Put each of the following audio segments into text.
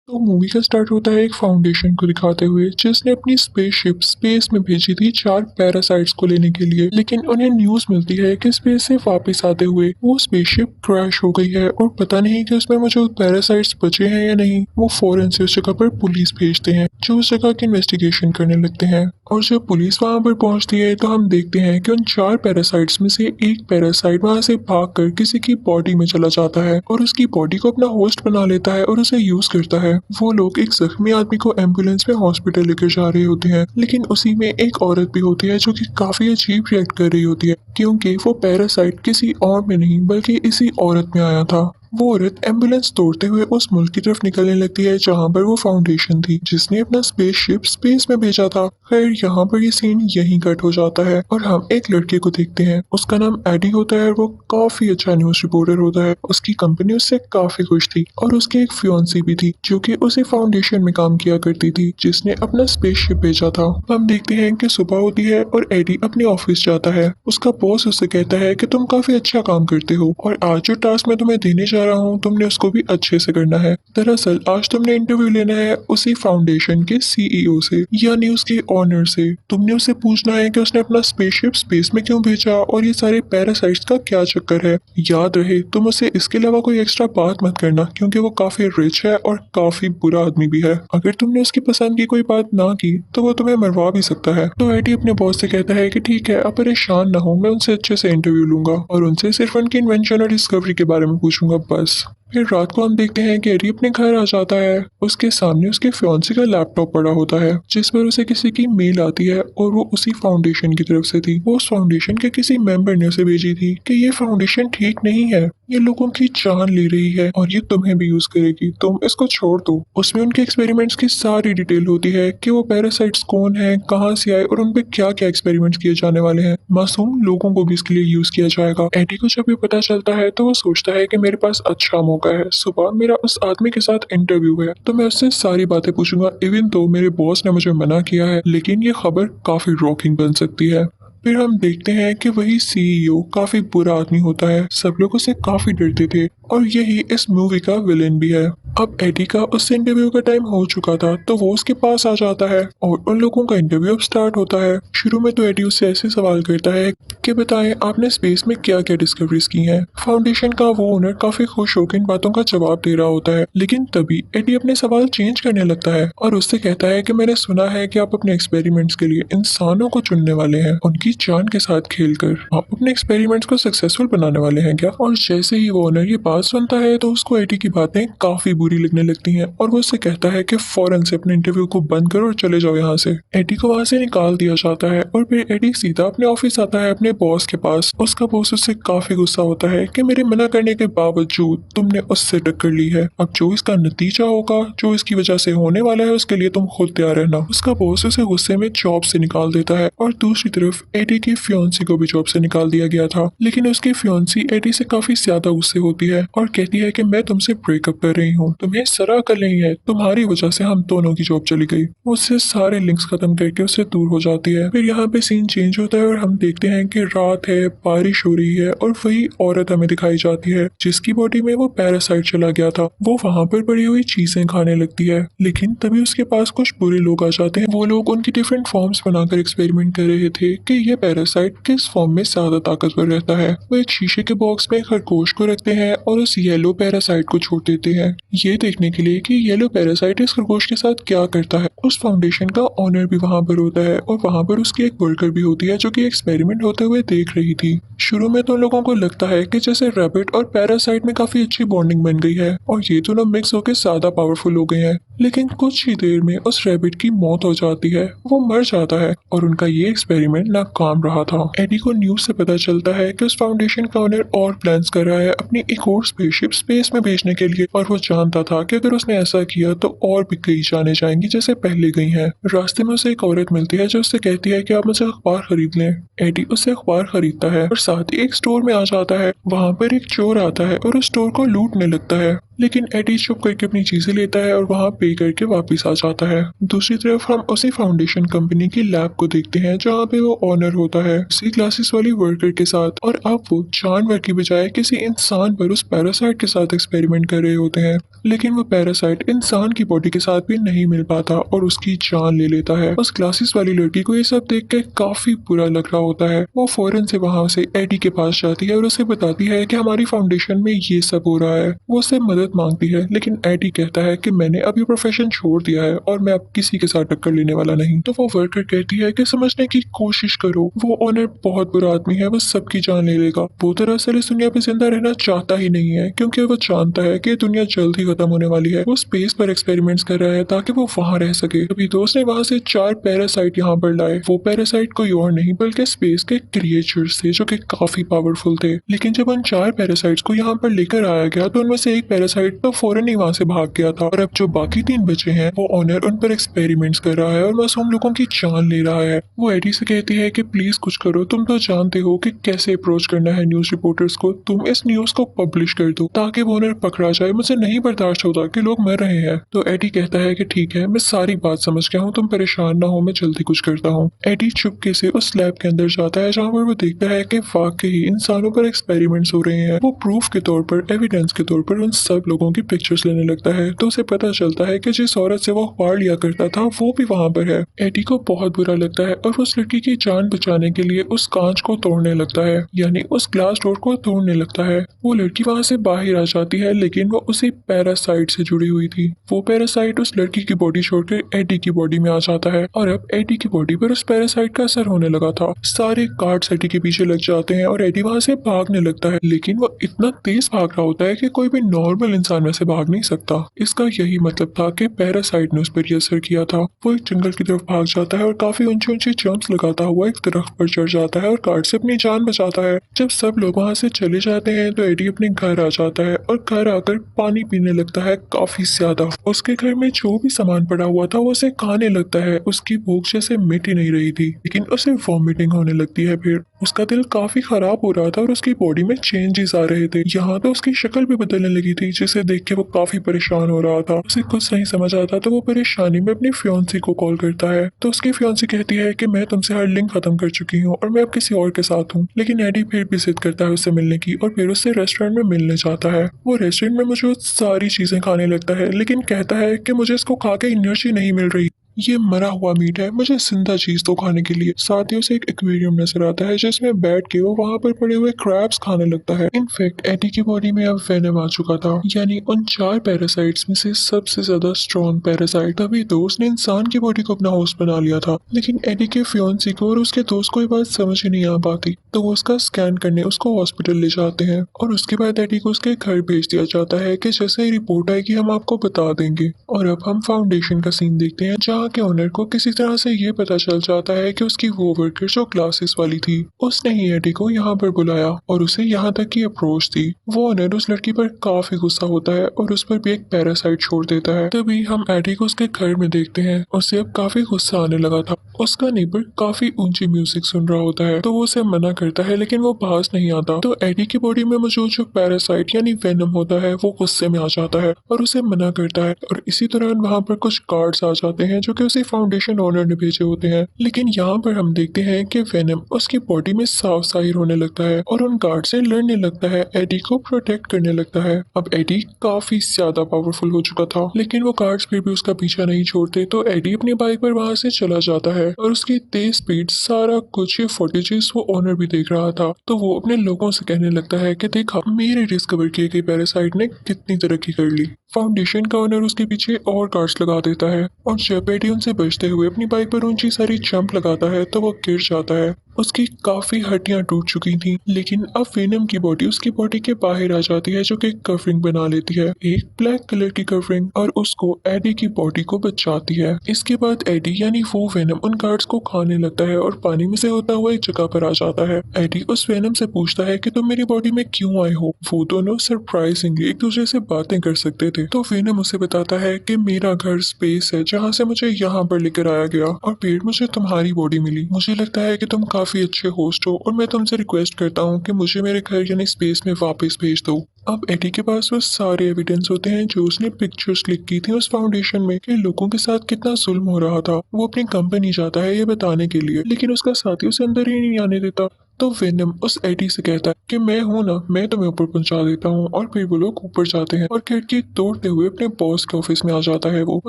तो मूवी का स्टार्ट होता है एक फाउंडेशन को दिखाते हुए जिसने अपनी स्पेसशिप स्पेस में भेजी थी 4 पैरासाइट्स को लेने के लिए। लेकिन उन्हें न्यूज मिलती है कि स्पेस से वापस आते हुए वो स्पेसशिप क्रैश हो गई है और पता नहीं कि उसमें मौजूद पैरासाइट्स बचे हैं या नहीं। वो फौरन से उस जगह पर पुलिस भेजते हैं जो उस जगह की इन्वेस्टिगेशन करने लगते हैं। और जब पुलिस वहां पर पहुंचती है तो हम देखते हैं कि उन 4 पैरासाइट्स में से एक पैरासाइट वहां से भागकर किसी की बॉडी में चला जाता है और उसकी बॉडी को अपना होस्ट बना लेता है और उसे यूज करता है। वो लोग एक जख्मी आदमी को एम्बुलेंस में हॉस्पिटल लेकर जा रहे होते हैं, लेकिन उसी में एक औरत भी होती है जो कि काफी अजीब रिएक्ट कर रही होती है क्योंकि वो पैरासाइट किसी और में नहीं बल्कि इसी औरत में आया था। वो औरत एम्बुलेंस तोड़ते हुए उस मुल्क की तरफ निकलने लगती है जहां पर वो फाउंडेशन थी जिसने अपना स्पेसशिप स्पेस में भेजा था। खैर यहाँ पर ये सीन यहीं कट हो जाता है और हम एक लड़के को देखते हैं। उसका नाम एडी होता है और वो काफी अच्छा न्यूज रिपोर्टर होता है। उसकी कंपनी उससे काफी खुश थी और उसकी एक फियांसी भी थी जो कि उसी फाउंडेशन में काम किया करती थी जिसने अपना स्पेसशिप भेजा था। हम देखते हैं कि सुबह होती है और एडी अपने ऑफिस जाता है। उसका बॉस उससे कहता है कि तुम काफी अच्छा काम करते हो और आज जो टास्क मैं तुम्हें देने जा रहा हूँ तुमने उसको भी अच्छे से करना है। दरअसल आज तुमने इंटरव्यू लेना है उसी फाउंडेशन के सीईओ से यानी उसके ऑनर से। तुमने उससे पूछना है कि उसने अपना स्पेसशिप स्पेस में क्यों भेजा और ये सारे पैरासाइट्स का क्या चक्कर है। याद रहे तुम उसे इसके अलावा कोई एक्स्ट्रा बात मत करना क्योंकि वो काफी रिच है और काफी बुरा आदमी भी है। अगर तुमने उसकी पसंद की कोई बात ना की तो वो तुम्हें मरवा भी सकता है। तो एडी अपने बॉस से कहता है कि ठीक है, अब परेशान ना हो, मैं उनसे अच्छे से इंटरव्यू लूंगा और उनसे सिर्फ उनकी इन्वेंशन और डिस्कवरी के बारे में पूछूंगा बस। फिर रात को हम देखते हैं कि एडी अपने घर आ जाता है। उसके सामने उसके फियांसी का लैपटॉप पड़ा होता है जिस पर उसे किसी की मेल आती है और वो उसी फाउंडेशन की तरफ से थी। वो उस फाउंडेशन के किसी मेंबर ने उसे भेजी थी कि ये फाउंडेशन ठीक नहीं है, ये लोगों की जान ले रही है और ये तुम्हें भी यूज करेगी, तुम इसको छोड़ दो। उसमें उनके एक्सपेरिमेंट्स की सारी डिटेल होती है कि वो पैरासाइट्स कौन है, कहाँ से आए और उनपे क्या क्या एक्सपेरिमेंट्स किए जाने वाले हैं। मासूम लोगों को भी इसके लिए यूज किया जाएगा। एडी को जब ये पता चलता है तो वो सोचता है कि मेरे पास अच्छा मौका है। सुबह मेरा उस आदमी के साथ इंटरव्यू है तो मैं उससे सारी बातें पूछूंगा इवन तो मेरे बॉस ने मुझे मना किया है, लेकिन ये खबर काफी रॉकिंग बन सकती है। फिर हम देखते हैं कि वही सीईओ काफी बुरा आदमी होता है, सब लोग उससे काफी डरते थे और यही इस मूवी का विलेन भी है। अब एडी का उससे इंटरव्यू का टाइम हो चुका था तो वो उसके पास आ जाता है और उन लोगों का इंटरव्यू अब स्टार्ट होता है। शुरू में तो एडी उससे ऐसे सवाल करता है कि बताएं आपने स्पेस में क्या क्या डिस्कवरीज की हैं। फाउंडेशन का वो ओनर काफी खुश होकर इन बातों का जवाब दे रहा होता है, लेकिन तभी एडी अपने सवाल चेंज करने लगता है और उससे कहता है कि मैंने सुना है कि आप अपने एक्सपेरिमेंट्स के लिए इंसानों को चुनने वाले हैं, उनकी जान के साथ खेलकर आप अपने एक्सपेरिमेंट्स को सक्सेसफुल बनाने वाले हैं क्या। और जैसे ही वो ओनर ये बात सुनता है तो उसको एडी की बातें काफी बुरी लगने लगती हैं और वो उससे कहता है कि फौरन से अपने इंटरव्यू को बंद करो और चले जाओ यहाँ से। एडी को वहां से निकाल दिया जाता है और फिर एडी सीधा अपने ऑफिस आता है अपने बॉस के पास। उसका बॉस उससे काफी गुस्सा होता है कि मेरे मना करने के बावजूद तुमने उससे टक्कर ली है, अब जो इसका नतीजा होगा, जो इसकी वजह से होने वाला है, उसके लिए तुम खुद तैयार रहना। उसका बॉस उसे गुस्से में जॉब से निकाल देता है और दूसरी तरफ एडी की फियांसी को भी जॉब से निकाल दिया गया था, लेकिन उसकी फियांसी एडी से काफी ज्यादा गुस्से होती है और कहती है कि मैं तुमसे ब्रेकअप कर रही हूँ, तुम्हें सरा कर रही है, तुम्हारी वजह से हम दोनों की जॉब चली गई। वो उससे सारे लिंक्स खत्म करके उससे दूर हो जाती है। फिर यहाँ पे सीन चेंज होता है और हम देखते हैं कि रात है, बारिश हो रही है और वही औरत हमें दिखाई जाती है जिसकी बॉडी में वो पैरासाइट चला गया था। वो वहां पर पड़ी हुई चीजें खाने लगती है, लेकिन तभी उसके पास कुछ बुरे लोग आ जाते हैं। वो लोग उनकी डिफरेंट फॉर्म्स बनाकर एक्सपेरिमेंट कर रहे थे कि ये पैरासाइट किस फॉर्म में ज्यादा ताकतवर रहता है। वो एक शीशे के बॉक्स में खरगोश को रखते हैं और उस येलो पैरासाइट को छोड़ देते हैं ये देखने के लिए कि येलो पैरासाइट इस खरगोश के साथ क्या करता है। उस फाउंडेशन का ऑनर भी वहां पर होता है और वहां पर उसकी एक वर्कर भी होती है जो कि एक्सपेरिमेंट होते हुए देख रही थी। शुरू में तो लोगों को लगता है कि जैसे रैबिट और पैरासाइट में काफी अच्छी बॉन्डिंग बन गई है और ये दोनों मिक्स होकर ज्यादा पावरफुल हो गए हैं, लेकिन कुछ ही देर में उस रैबिट की मौत हो जाती है, वो मर जाता है और उनका ये एक्सपेरिमेंट नाकाम रहा था। एडी को न्यूज से पता चलता है कि उस फाउंडेशन का ओनर और प्लान्स कर रहा है अपनी एक और स्पेसशिप स्पेस में भेजने के लिए और वो जानता था कि अगर उसने ऐसा किया तो और भी कई जाने जाएंगी जैसे पहले गई हैं। रास्ते में उसे एक औरत मिलती है जो उससे कहती है कि आप मुझे अखबार खरीद लें। एडी उससे अखबार खरीदता है और साथ ही एक स्टोर में आ जाता है। वहां पर एक चोर आता है और उस स्टोर को लूटने लगता है। लेकिन एडी चुप करके अपनी चीजें लेता है और वहाँ पे करके वापस आ जाता है। दूसरी तरफ हम उसी फाउंडेशन कंपनी की लैब को देखते हैं जहाँ पे वो ऑनर होता है उसी क्लासेस वाली वर्कर के साथ, और अब वो जानवर की बजाय किसी इंसान पर उस पैरासाइट के साथ एक्सपेरिमेंट कर रहे होते हैं। लेकिन वो पैरासाइट इंसान की बॉडी के साथ भी नहीं मिल पाता और उसकी जान ले लेता है। उस क्लासेस वाली लड़की को ये सब देख के काफी बुरा लग रहा होता है। वो फौरन से वहां से एडी के पास जाती है और उसे बताती है कि हमारी फाउंडेशन में ये सब हो रहा है। वो उससे मदद मांगती है, लेकिन एडी कहता है कि मैंने अब ये प्रोफेशन छोड़ दिया है और मैं अब किसी के साथ टक्कर लेने वाला नहीं। तो वो वर्कर कहती है कि समझने की कोशिश करो, वो ऑनर बहुत बुरा आदमी है, वो सबकी जान ले लेगा। वो दरअसल इस दुनिया पे जिंदा रहना चाहता ही नहीं है क्योंकि वो जानता है कि दुनिया जल्द ही खत्म होने वाली है। वो स्पेस पर एक्सपेरिमेंट्स कर रहा है ताकि वो वहाँ रह सके। तभी दोस्त ने वहाँ से 4 पैरासाइट यहाँ पर लाए। वो पैरासाइट कोई और नहीं बल्कि स्पेस के क्रिएचर्स थे जो कि काफी पावरफुल थे। लेकिन जब उन 4 पैरासाइट्स को यहाँ पर लेकर आया गया तो उनमें से एक पैरासाइट तो फौरन ही वहाँ से भाग गया था, और अब जो बाकी 3 बचे हैं वो ऑनर उन पर एक्सपेरिमेंट्स कर रहा है और मासूम लोगों की जान ले रहा है। वो एडी से कहती है कि प्लीज कुछ करो, तुम तो जानते हो कि कैसे अप्रोच करना है न्यूज रिपोर्टर्स को, तुम इस न्यूज को पब्लिश कर दो ताकि वो ओनर पकड़ा जाए। मुझे नहीं बर्दाश्त होता कि लोग मर रहे हैं। तो एडी कहता है कि ठीक है, मैं सारी बात समझ गया हूँ, तुम परेशान ना हो, मैं जल्दी कुछ करता हूँ। एडी चुपके से उस लैब के अंदर जाता है जहाँ पर वो देखता है कि वाकई इंसानों पर एक्सपेरिमेंट्स हो रहे हैं। वो प्रूफ के तौर पर, एविडेंस के तौर पर उन सब लोगों की पिक्चर्स लेने लगता है। तो उसे पता चलता है कि जिस औरत से वो अखबार लिया करता था वो भी वहाँ पर है। एडी को बहुत बुरा लगता है और उस लड़की की जान बचाने के लिए उस कांच को तोड़ने लगता है, यानी उस ग्लास डोर को तोड़ने लगता है। वो लड़की वहाँ से बाहर आ जाती है, लेकिन वो उसी पैरासाइट से जुड़ी हुई थी। वो पैरासाइट उस लड़की की बॉडी छोड़कर एडी की बॉडी में आ जाता है और अब एडी की बॉडी पर उस पैरासाइट का असर होने लगा था। सारे कार्ड्स एडी के पीछे लग जाते हैं और एडी वहाँ से भागने लगता है, लेकिन वो इतना तेज भाग रहा होता है कि कोई भी नॉर्मल इंसान वैसे भाग नहीं सकता। इसका यही मतलब था कि पैरासाइट ने उस पर ये असर किया था। वो एक जंगल की तरफ भाग जाता है और काफी ऊंचे ऊंचे जंप्स लगाता हुआ एक दरख्त पर चढ़ जाता है और कार्ड से अपनी जान बचाता है। जब सब लोग वहाँ से चले जाते हैं तो एडी अपने घर आ जाता है और घर आकर पानी पीने लगता है काफी ज्यादा। उसके घर में जो भी सामान पड़ा हुआ था वो उसे खाने लगता है। उसकी भूख जैसे मिट ही नहीं रही थी, लेकिन उसे वॉमिटिंग होने लगती है। फिर उसका दिल काफी खराब हो रहा था और उसकी बॉडी में चेंजेस आ रहे थे। यहाँ तो उसकी शक्ल भी बदलने लगी थी, जिसे देख के वो काफी परेशान हो रहा था। उसे कुछ नहीं समझ आता तो वो परेशानी में अपनी फियांसी को कॉल करता है। तो उसकी फियांसी कहती है कि मैं तुमसे हर लिंक खत्म कर चुकी हूँ और मैं अब किसी और के साथ हूँ। लेकिन एडी फिर भी जिद करता है उससे मिलने की और फिर उससे रेस्टोरेंट में मिलने जाता है। वो रेस्टोरेंट में मौजूद सारी चीजें खाने लगता है, लेकिन कहता है कि मुझे इसको खा के एनर्जी नहीं मिल रही, ये मरा हुआ मीट है, मुझे जिंदा चीज तो खाने के लिए। साथ ही उसे एक एक्वेरियम नजर आता है जिसमें बैठ के वो वहाँ पर पड़े हुए क्रैब्स खाने लगता है। इनफैक्ट एडी की बॉडी में अब वेनम आ चुका था, यानी उन 4 पैरासाइट्स में से सबसे ज्यादा स्ट्रॉन्ग पैरासाइट। तभी तो उसने इंसान की बॉडी को अपना होस्ट बना लिया था। लेकिन एडी के फियांसी को और उसके दोस्त को ये बात समझ ही नहीं आ पाती, तो वो उसका स्कैन करने उसको हॉस्पिटल ले जाते हैं और उसके बाद एडी को उसके घर भेज दिया जाता है कि जैसे ही रिपोर्ट आएगी हम आपको बता देंगे। और अब हम फाउंडेशन का सीन देखते हैं जहाँ के ओनर को किसी तरह से ये पता चल जाता है कि उसकी वो वर्कर जो क्लासेस वाली थी उसने ही एडी को यहाँ पर बुलाया और उसे यहाँ तक की अप्रोच दी। वो ओनर उस लड़की पर काफी गुस्सा होता है और उस पर भी एक पैरासाइट छोड़ देता है। तभी हम एडी को उसके घर में देखते हैं। उसे अब काफी गुस्सा आने लगा था। उसका नेबर काफी ऊंची म्यूजिक सुन रहा होता है तो वो उसे मना करता है, लेकिन वो पास नहीं आता। तो एडी की बॉडी में मौजूद जो पैरासाइट यानी वेनम होता है वो गुस्से में आ जाता है और उसे मना करता है। और इसी दौरान वहाँ पर कुछ कार्ड्स आ जाते हैं जो कि उसे फाउंडेशन ओनर ने भेजे होते हैं। लेकिन यहाँ पर हम देखते हैं कि वेनम उसकी बॉडी में साफ जाहिर होने लगता है और उन गार्ड से लड़ने लगता है, एडी को प्रोटेक्ट करने लगता है। अब एडी काफी ज्यादा पावरफुल हो चुका था, लेकिन वो गार्ड्स फिर भी उसका पीछा नहीं छोड़ते। तो एडी अपनी बाइक पर वहां से चला जाता है और उसकी तेज स्पीड, सारा कुछ ये फुटेजेस वो ओनर भी देख रहा था। तो वो अपने लोगों से कहने लगता है कि देखा मेरे डिस्कवर किए गए पैरासाइट ने कितनी तरक्की कर ली। फाउंडेशन का ओनर उसके पीछे और गार्ड्स लगा देता है और जब एडी उनसे बचते हुए अपनी बाइक पर ऊंची सारी जंप लगाता है तो वो गिर जाता है। उसकी काफी हड्डियां टूट चुकी थी, लेकिन अब वेनम की बॉडी उसकी बॉडी के बाहर आ जाती है जो कि कवरिंग बना लेती है, एक ब्लैक कलर की कवरिंग, और उसको एडी की बॉडी को बचाती है। इसके बाद एडी यानी वो वेनम उन गार्ड्स को खाने लगता है और पानी में से होता हुआ एक जगह पर आ जाता है। एडी उस वेनम से पूछता है कि तुम मेरी बॉडी में क्यों आए हो। वो दोनों सरप्राइजिंगली एक दूसरे से बातें कर सकते थे। तो वेनम उसे बताता है कि मेरा घर स्पेस है जहाँ से मुझे यहाँ पर लेकर आया गया और फिर मुझे तुम्हारी बॉडी मिली। मुझे लगता है कि तुम काफी अच्छे होस्ट हो और मैं तुमसे रिक्वेस्ट करता हूँ कि मुझे मेरे घर यानी स्पेस में वापस भेज दो। अब एडी के पास वो सारे एविडेंस होते हैं जो उसने पिक्चर्स क्लिक की थी उस फाउंडेशन में कि लोगों के साथ कितना जुल्म हो रहा था। वो अपनी कंपनी जाता है ये बताने के लिए, लेकिन उसका साथी उसे अंदर ही नहीं आने देता। तो वेनम उस एडी से कहता है कि मैं हूं ना, मैं तुम्हें ऊपर पहुंचा देता हूं। और फिर वो लोग ऊपर जाते हैं और खिड़की तोड़ते हुए अपने बॉस के ऑफिस में आ जाता है। वो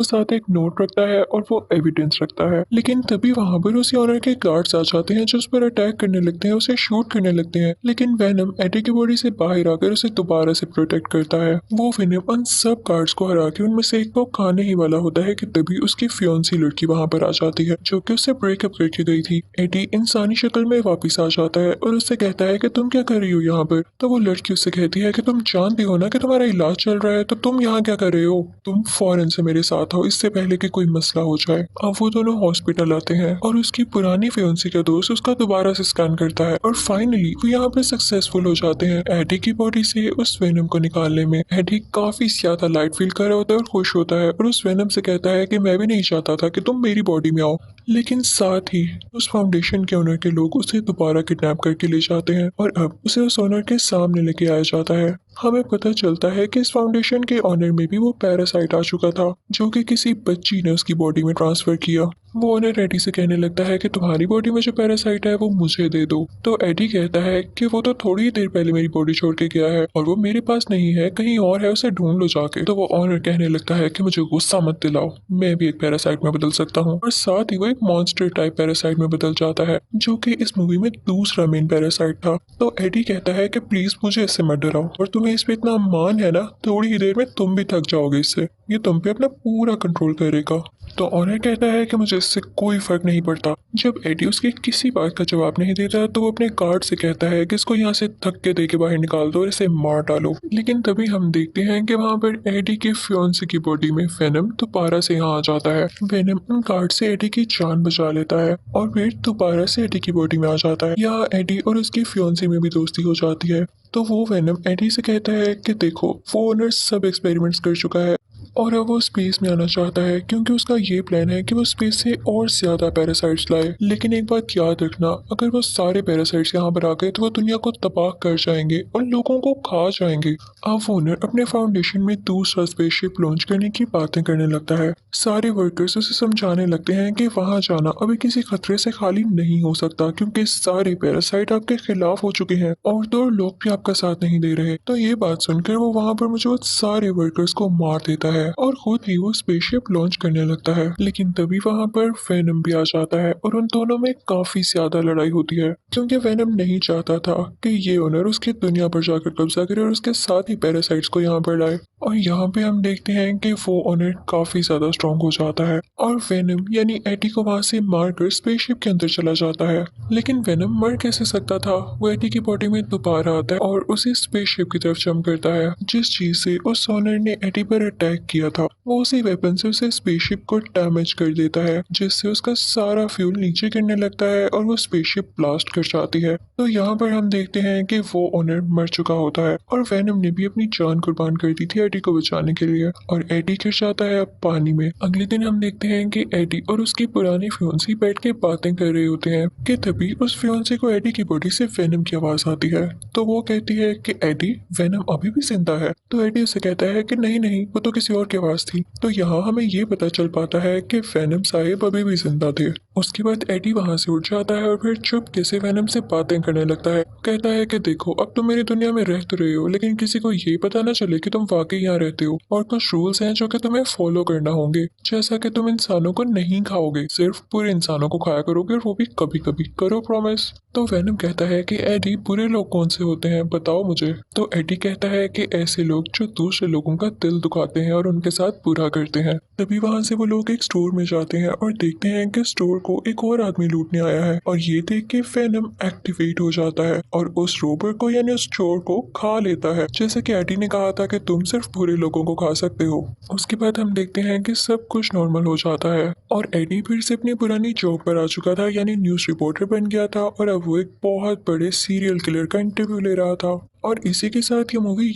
साथ एक नोट रखता है और वो एविडेंस रखता है, लेकिन तभी वहां पर उसी ऑनर के गार्ड्स आ जाते हैं जो उस पर अटैक करने लगते हैं, उसे शूट करने लगते हैं। लेकिन वेनम एडी की बॉडी से बाहर आकर उसे दोबारा से प्रोटेक्ट करता है। वो वेनम उन सब गार्ड्स को हरा के उनमें से एक को खाने ही वाला होता है कि तभी उसकी फियोंसी लड़की वहां पर आ जाती है जो कि उससे ब्रेकअप करके गई थी। एडी इंसानी शक्ल में वापस आ जाता है और उससे कहता है कि तुम क्या कर रही हो यहाँ पर। तो वो लड़की उससे कहती है कि तुम जानती हो ना कि तुम्हारा इलाज चल रहा है, तो तुम यहाँ क्या कर रहे हो, तुम फौरन से मेरे साथ आओ इससे पहले कि कोई मसला हो जाए। अब वो दोनों हॉस्पिटल आते हैं और उसकी पुरानी फियोंसी का दोस्त उसका दोबारा से स्कैन करता है और फाइनली वो यहाँ पर सक्सेसफुल हो जाते हैं एडी की बॉडी से उस वेनम को निकालने में। एडी काफी ज्यादा लाइट फील कर रहा होता है और खुश होता है और उस वेनम से कहता है कि मैं भी नहीं चाहता था कि तुम मेरी बॉडी में आओ। लेकिन साथ ही उस फाउंडेशन के ओनर के लोग उसे दोबारा किडनैप करके ले जाते हैं और अब उसे उस ओनर के सामने लेके आया जाता है। हमें पता चलता है कि इस फाउंडेशन के ऑनर में भी वो पैरासाइट आ चुका था जो कि किसी बच्ची ने उसकी बॉडी में ट्रांसफर किया। वो ऑनर एडी से कहने लगता है कि तुम्हारी बॉडी में जो पैरासाइट है वो मुझे दे दो। तो एडी कहता है कि वो तो थोड़ी ही देर पहले मेरी बॉडी छोड़ के गया है और वो मेरे पास नहीं है, कहीं और है, उसे ढूंढ लो जाके। तो वो ऑनर कहने लगता है कि मुझे गुस्सा मत दिलाओ, मैं भी एक पैरासाइट में बदल सकता हूँ। और साथ ही वो एक मॉन्स्टर टाइप पैरासाइट में बदल जाता है जो कि इस मूवी में दूसरा मेन पैरासाइट था। तो एडी कहता है कि प्लीज मुझे इससे मत डराओ, और तुम्हें इस पे इतना मान है ना, थोड़ी ही देर में तुम भी थक जाओगे इससे, ये तुम पे अपना पूरा कंट्रोल करेगा। तो ऑनर कहता है कि मुझे इससे कोई फर्क नहीं पड़ता। जब एडी उसकी किसी बात का जवाब नहीं देता तो वो अपने गार्ड से कहता है कि इसको यहाँ से धक्के दे के बाहर निकाल दो और इसे मार डालो। लेकिन तभी हम देखते हैं कि वहाँ पर एडी के फियोंसे की बॉडी में वेनम दोबारा से यहाँ आ जाता है। वेनम उन गार्ड से एडी की जान बचा लेता है और फिर दोबारा से एडी की बॉडी में आ जाता है। यहाँ एडी और उसकी फियोंसे में भी दोस्ती हो जाती है। तो वो वेनम एडी से कहता है कि देखो, वो ओनर सब एक्सपेरिमेंट्स कर चुका है और अब वो स्पेस में आना चाहता है क्योंकि उसका ये प्लान है कि वो स्पेस से और ज्यादा पैरासाइट्स लाए। लेकिन एक बात याद रखना, अगर वो सारे पैरासाइट्स यहाँ पर आ गए तो वो दुनिया को तबाह कर जाएंगे और लोगों को खा जाएंगे। अब ओनर अपने फाउंडेशन में दूसरा स्पेसशिप लॉन्च करने की बातें करने लगता है। सारे वर्कर्स उसे समझाने लगते हैं कि वहां जाना अभी किसी खतरे से खाली नहीं हो सकता क्योंकि सारे पैरासाइट आपके खिलाफ हो चुके हैं और दो लोग भी आपका साथ नहीं दे रहे। तो ये बात सुनकर वो वहां पर मौजूद सारे वर्कर्स को मार देता है और खुद ही वो स्पेसशिप लॉन्च करने लगता है। लेकिन तभी वहां पर वेनम भी आ जाता है और उन दोनों में काफी ज्यादा लड़ाई होती है क्योंकि वेनम नहीं चाहता था कि ये ओनर उसकी दुनिया पर जाकर कब्जा करे और उसके साथ ही पैरासाइट्स को यहाँ पर लाए। और यहाँ पे हम देखते हैं कि वो ओनर काफी ज्यादा स्ट्रॉन्ग हो जाता है और वेनम यानी एडी को वहां से मारकर स्पेसशिप के अंदर चला जाता है। लेकिन वेनम मर कैसे सकता था, वो एडी की बॉडी में दोबारा आता है और उसी स्पेसशिप की तरफ जंप करता है जिस चीज से उस ओनर ने एडी पर अटैक किया था। वो उसी वेपन से उसे स्पेसशिप को डैमेज कर देता है जिससे उसका सारा फ्यूल नीचे गिरने लगता है और वो स्पेसशिप ब्लास्ट कर जाती है। तो यहाँ पर हम देखते हैं कि वो ओनर मर चुका होता है और वेनम ने भी अपनी जान कुर्बान कर दी थी एडी को बचाने के लिए और एडी गिर जाता है अब पानी में। अगले दिन हम देखते हैं कि एडी और उसकी पुरानी फियोंसी बैठ के बातें कर रहे होते हैं कि तभी उस फियोंसी को एडी की बॉडी से वेनम की आवाज आती है। तो वो कहती है कि एडी, वेनम अभी भी जिंदा है। तो एडी उसे कहता है कि नहीं नहीं, वो तो किसी और की आवाज थी। तो यहाँ हमें ये पता चल पाता है कि वेनम साहिब अभी भी जिंदा थे। उसके बाद एडी वहां से उठ जाता है और फिर चुपके से वेनम से बातें करने लगता है। कहता है कि देखो, अब तुम मेरी दुनिया में रह तो रहे हो लेकिन किसी को ये पता ना चले कि तुम वाकई यहाँ रहते हो और कुछ रूल्स हैं जो कि तुम्हें फॉलो करना होंगे, जैसा कि तुम इंसानों को नहीं खाओगे, सिर्फ पूरे इंसानों को खाया करोगे और वो भी कभी कभी, करो प्रॉमिस। तो वेनम कहता है कि एडी, बुरे लोग कौन से होते हैं बताओ मुझे। तो एडी कहता है कि ऐसे लोग जो दूसरे लोगों का दिल दुखाते हैं और उनके साथ बुरा करते हैं। तभी वहां से वो लोग एक स्टोर में जाते हैं और देखते हैं कि स्टोर को एक और आदमी लूटने आया है और ये देख के वेनम एक्टिवेट हो जाता है और उस रोबर को यानी उस चोर को खा लेता है, जैसे कि एडी ने कहा था कि तुम सिर्फ बुरे लोगों को खा सकते हो। उसके बाद हम देखते हैं कि सब कुछ नॉर्मल हो जाता है और एडी फिर से अपनी पुरानी जॉब पर आ चुका था यानी न्यूज रिपोर्टर बन गया था और अब वो एक बहुत बड़े सीरियल किलर का इंटरव्यू ले रहा था। और इसी के साथ ये मूवी